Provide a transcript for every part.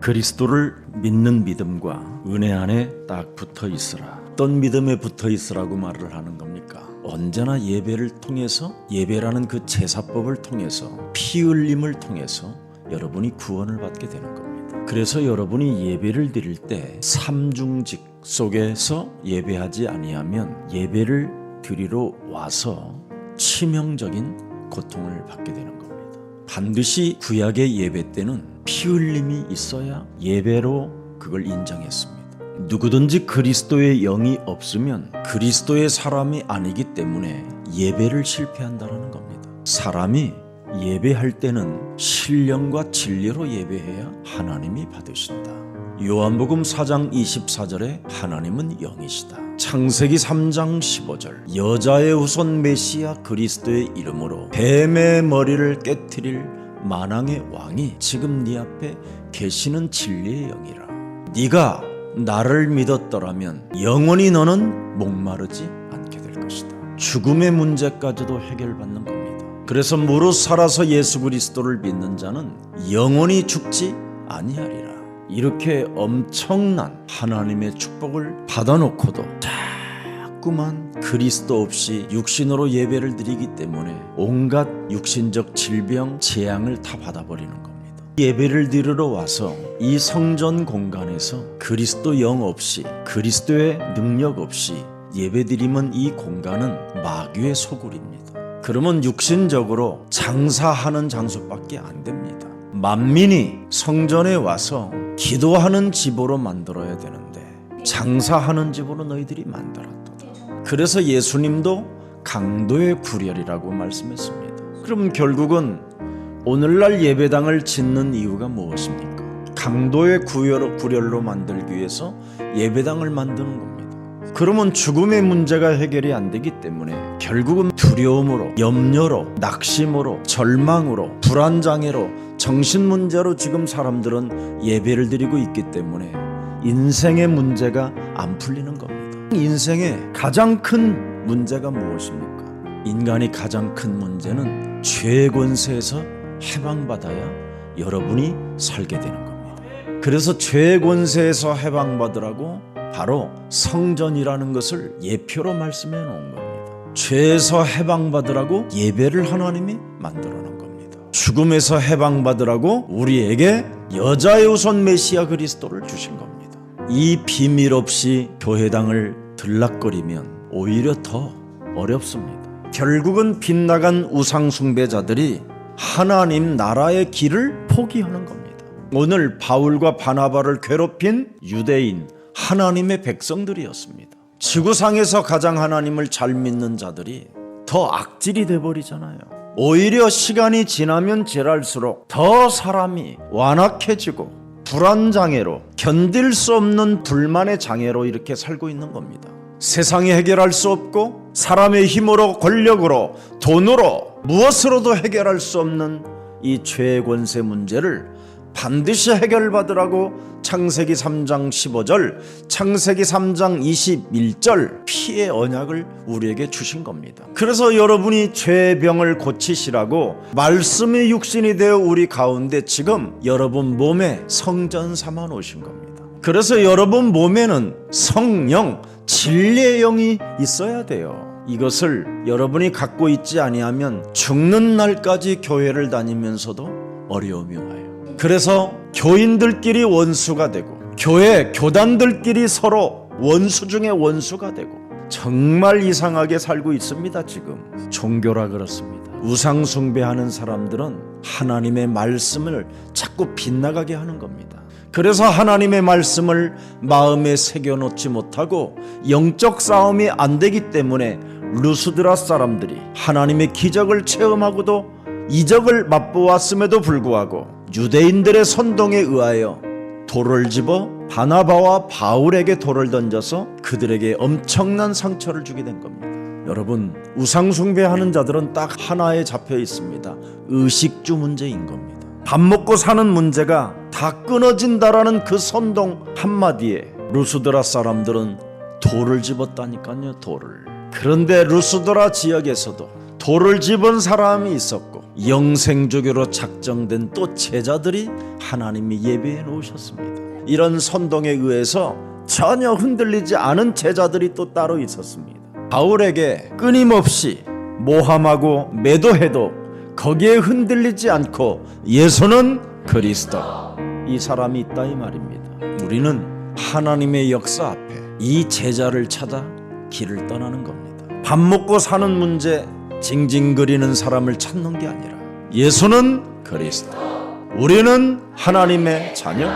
그리스도를 믿는 믿음과 은혜 안에 딱 붙어 있으라. 어떤 믿음에 붙어 있으라고 말을 하는 겁니까? 언제나 예배를 통해서, 예배라는 그 제사법을 통해서, 피 흘림을 통해서 여러분이 구원을 받게 되는 겁니다. 그래서 여러분이 예배를 드릴 때 삼중직 속에서 예배하지 아니하면 예배를 드리러 와서 치명적인 고통을 받게 되는 겁니다. 반드시 구약의 예배 때는 피 흘림이 있어야 예배로 그걸 인정했습니다. 누구든지 그리스도의 영이 없으면 그리스도의 사람이 아니기 때문에 예배를 실패한다는 겁니다. 사람이 예배할 때는 신령과 진리로 예배해야 하나님이 받으신다. 요한복음 4장 24절에 하나님은 영이시다. 창세기 3장 15절 여자의 후손 메시아 그리스도의 이름으로 뱀의 머리를 깨트릴 만왕의 왕이 지금 네 앞에 계시는 진리의 영이라. 네가 나를 믿었더라면 영원히 너는 목마르지 않게 될 것이다. 죽음의 문제까지도 해결받는 겁니다. 그래서 무릇 살아서 예수 그리스도를 믿는 자는 영원히 죽지 아니하리라. 이렇게 엄청난 하나님의 축복을 받아놓고도 자꾸만 그리스도 없이 육신으로 예배를 드리기 때문에 온갖 육신적 질병, 재앙을 다 받아버리는 겁니다. 예배를 드리러 와서 이 성전 공간에서 그리스도 영 없이, 그리스도의 능력 없이 예배드리면 이 공간은 마귀의 소굴입니다. 그러면 육신적으로 장사하는 장소밖에 안 됩니다. 만민이 성전에 와서 기도하는 집으로 만들어야 되는데 장사하는 집으로 너희들이 만들었도다. 그래서 예수님도 강도의 구렬이라고 말씀했습니다. 그럼 결국은 오늘날 예배당을 짓는 이유가 무엇입니까? 강도의 구렬로 만들기 위해서 예배당을 만드는 겁니다. 그러면 죽음의 문제가 해결이 안 되기 때문에 결국은 두려움으로, 염려로, 낙심으로, 절망으로, 불안장애로, 정신문제로 지금 사람들은 예배를 드리고 있기 때문에 인생의 문제가 안 풀리는 겁니다. 인생의 가장 큰 문제가 무엇입니까? 인간이 가장 큰 문제는 죄의 권세에서 해방받아야 여러분이 살게 되는 겁니다. 그래서 죄의 권세에서 해방받으라고 바로 성전이라는 것을 예표로 말씀해 놓은 겁니다. 죄에서 해방받으라고 예배를 하나님이 만들어 놓은 겁니다. 죽음에서 해방받으라고 우리에게 여자의 후손 메시아 그리스도를 주신 겁니다. 이 비밀 없이 교회당을 들락거리면 오히려 더 어렵습니다. 결국은 빗나간 우상 숭배자들이 하나님 나라의 길을 포기하는 겁니다. 오늘 바울과 바나바를 괴롭힌 유대인 하나님의 백성들이었습니다. 지구상에서 가장 하나님을 잘 믿는 자들이 더 악질이 돼버리잖아요. 오히려 시간이 지나면 지날수록 더 사람이 완악해지고 불안장애로, 견딜 수 없는 불만의 장애로 이렇게 살고 있는 겁니다. 세상이 해결할 수 없고 사람의 힘으로, 권력으로, 돈으로 무엇으로도 해결할 수 없는 이 죄의 권세 문제를 반드시 해결받으라고 창세기 3장 15절, 창세기 3장 21절 피의 언약을 우리에게 주신 겁니다. 그래서 여러분이 죄의 병을 고치시라고 말씀이 육신이 되어 우리 가운데 지금 여러분 몸에 성전 삼아 놓으신 겁니다. 그래서 여러분 몸에는 성령, 진리의 영이 있어야 돼요. 이것을 여러분이 갖고 있지 아니하면 죽는 날까지 교회를 다니면서도 어려움이 와요. 그래서 교인들끼리 원수가 되고 교회 교단들끼리 서로 원수 중에 원수가 되고 정말 이상하게 살고 있습니다. 지금 종교라 그렇습니다. 우상 숭배하는 사람들은 하나님의 말씀을 자꾸 빗나가게 하는 겁니다. 그래서 하나님의 말씀을 마음에 새겨놓지 못하고 영적 싸움이 안 되기 때문에 루스드라 사람들이 하나님의 기적을 체험하고도 이적을 맛보았음에도 불구하고 유대인들의 선동에 의하여 돌을 집어 바나바와 바울에게 돌을 던져서 그들에게 엄청난 상처를 주게 된 겁니다. 여러분, 우상 숭배하는 자들은 딱 하나에 잡혀 있습니다. 의식주 문제인 겁니다. 밥 먹고 사는 문제가 다 끊어진다라는 그 선동 한마디에 루스드라 사람들은 돌을 집었다니까요. 돌을. 그런데 루스드라 지역에서도 돌을 집은 사람이 있었고 영생주교로 작정된 또 제자들이 하나님이 예배해 놓으셨습니다. 이런 선동에 의해서 전혀 흔들리지 않은 제자들이 또 따로 있었습니다. 바울에게 끊임없이 모함하고 매도해도 거기에 흔들리지 않고 예수는 그리스도, 이 사람이 있다 이 말입니다. 우리는 하나님의 역사 앞에 이 제자를 찾아 길을 떠나는 겁니다. 밥 먹고 사는 문제 징징거리는 사람을 찾는 게 아니라 예수는 그리스도, 우리는 하나님의 자녀,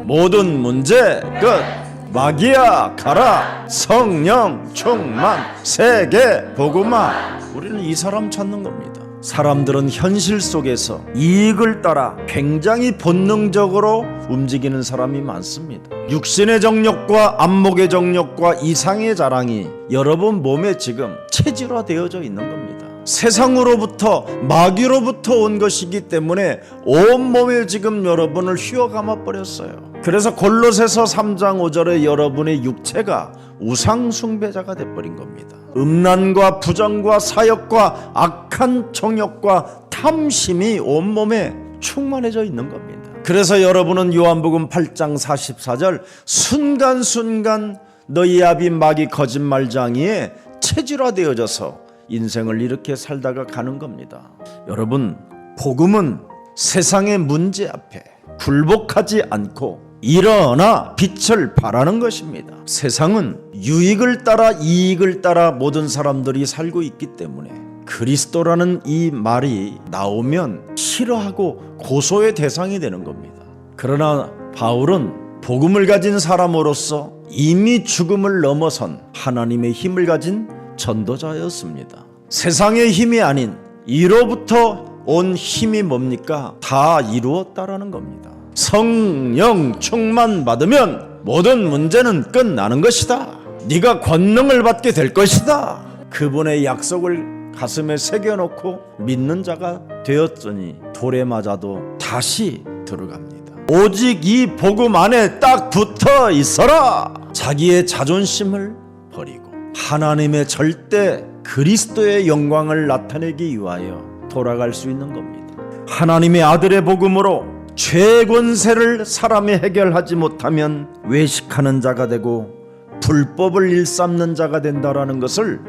모든 문제 끝, 마귀야 가라, 성령 충만, 세계 복음화, 우리는 이 사람 찾는 겁니다. 사람들은 현실 속에서 이익을 따라 굉장히 본능적으로 움직이는 사람이 많습니다. 육신의 정욕과 안목의 정욕과 이상의 자랑이 여러분 몸에 지금 체질화되어져 있는 겁니다. 세상으로부터 마귀로부터 온 것이기 때문에 온몸에 지금 여러분을 휘어감아 버렸어요. 그래서 골로새서 3장 5절에 여러분의 육체가 우상 숭배자가 돼버린 겁니다. 음란과 부정과 사욕과 악한 정욕과 탐심이 온몸에 충만해져 있는 겁니다. 그래서 여러분은 요한복음 8장 44절 순간순간 너희 아비 마귀 거짓말장이에 체질화되어져서 인생을 이렇게 살다가 가는 겁니다. 여러분, 복음은 세상의 문제 앞에 굴복하지 않고 일어나 빛을 발하는 것입니다. 세상은 유익을 따라 이익을 따라 모든 사람들이 살고 있기 때문에 그리스도라는 이 말이 나오면 싫어하고 고소의 대상이 되는 겁니다. 그러나 바울은 복음을 가진 사람으로서 이미 죽음을 넘어선 하나님의 힘을 가진 전도자였습니다. 세상의 힘이 아닌 이로부터 온 힘이 뭡니까? 다 이루었다라는 겁니다. 성령 충만 받으면 모든 문제는 끝나는 것이다. 네가 권능을 받게 될 것이다. 그분의 약속을 가슴에 새겨놓고 믿는 자가 되었더니 돌에 맞아도 다시 들어갑니다. 오직 이 복음 안에 딱 붙어 있어라. 자기의 자존심을 버리고 하나님의 절대 그리스도의 영광을 나타내기 위하여 돌아갈 수 있는 겁니다. 하나님의 아들의 복음으로 죄 권세를 사람이 해결하지 못하면 외식하는 자가 되고 불법을 일삼는 자가 된다라는 것을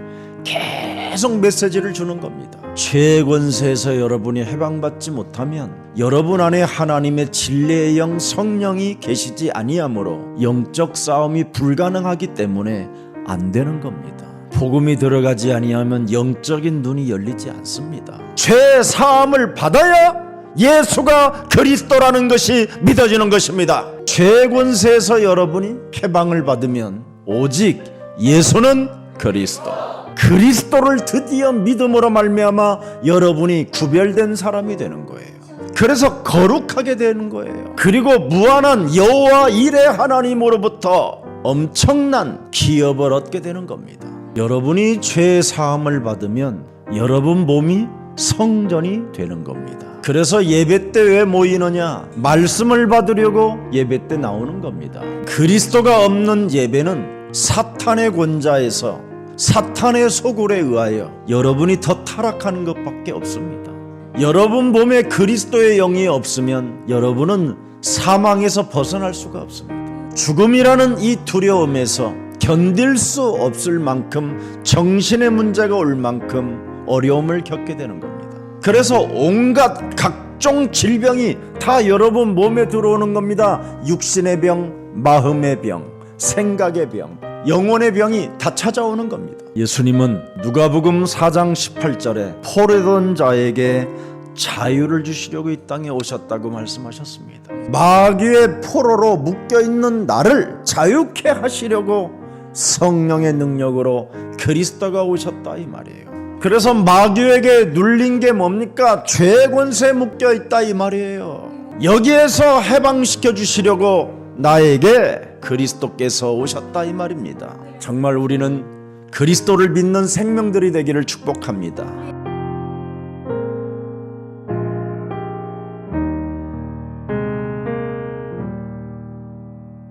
계속 메시지를 주는 겁니다. 죄 권세에서 여러분이 해방받지 못하면 여러분 안에 하나님의 진리의 영 성령이 계시지 아니하므로 영적 싸움이 불가능하기 때문에 안 되는 겁니다. 복음이 들어가지 아니하면 영적인 눈이 열리지 않습니다. 죄 사함을 받아야 예수가 그리스도라는 것이 믿어지는 것입니다. 죄 권세에서 여러분이 해방을 받으면 오직 예수는 그리스도, 그리스도를 드디어 믿음으로 말미암아 여러분이 구별된 사람이 되는 거예요. 그래서 거룩하게 되는 거예요. 그리고 무한한 여호와 일의 하나님으로부터 엄청난 기업을 얻게 되는 겁니다. 여러분이 죄 사함을 받으면 여러분 몸이 성전이 되는 겁니다. 그래서 예배 때 왜 모이느냐? 말씀을 받으려고 예배 때 나오는 겁니다. 그리스도가 없는 예배는 사탄의 권자에서 사탄의 소굴에 의하여 여러분이 더 타락하는 것밖에 없습니다. 여러분 몸에 그리스도의 영이 없으면 여러분은 사망에서 벗어날 수가 없습니다. 죽음이라는 이 두려움에서 견딜 수 없을 만큼 정신의 문제가 올 만큼 어려움을 겪게 되는 겁니다. 그래서 온갖 각종 질병이 다 여러분 몸에 들어오는 겁니다. 육신의 병, 마음의 병, 생각의 병, 영혼의 병이 다 찾아오는 겁니다. 예수님은 누가복음 4장 18절에 포로된 자에게 자유를 주시려고 이 땅에 오셨다고 말씀하셨습니다. 마귀의 포로로 묶여있는 나를 자유케 하시려고 성령의 능력으로 그리스도가 오셨다 이 말이에요. 그래서 마귀에게 눌린 게 뭡니까? 죄 권세에 묶여있다 이 말이에요. 여기에서 해방시켜 주시려고 나에게 그리스도께서 오셨다 이 말입니다. 정말 우리는 그리스도를 믿는 생명들이 되기를 축복합니다.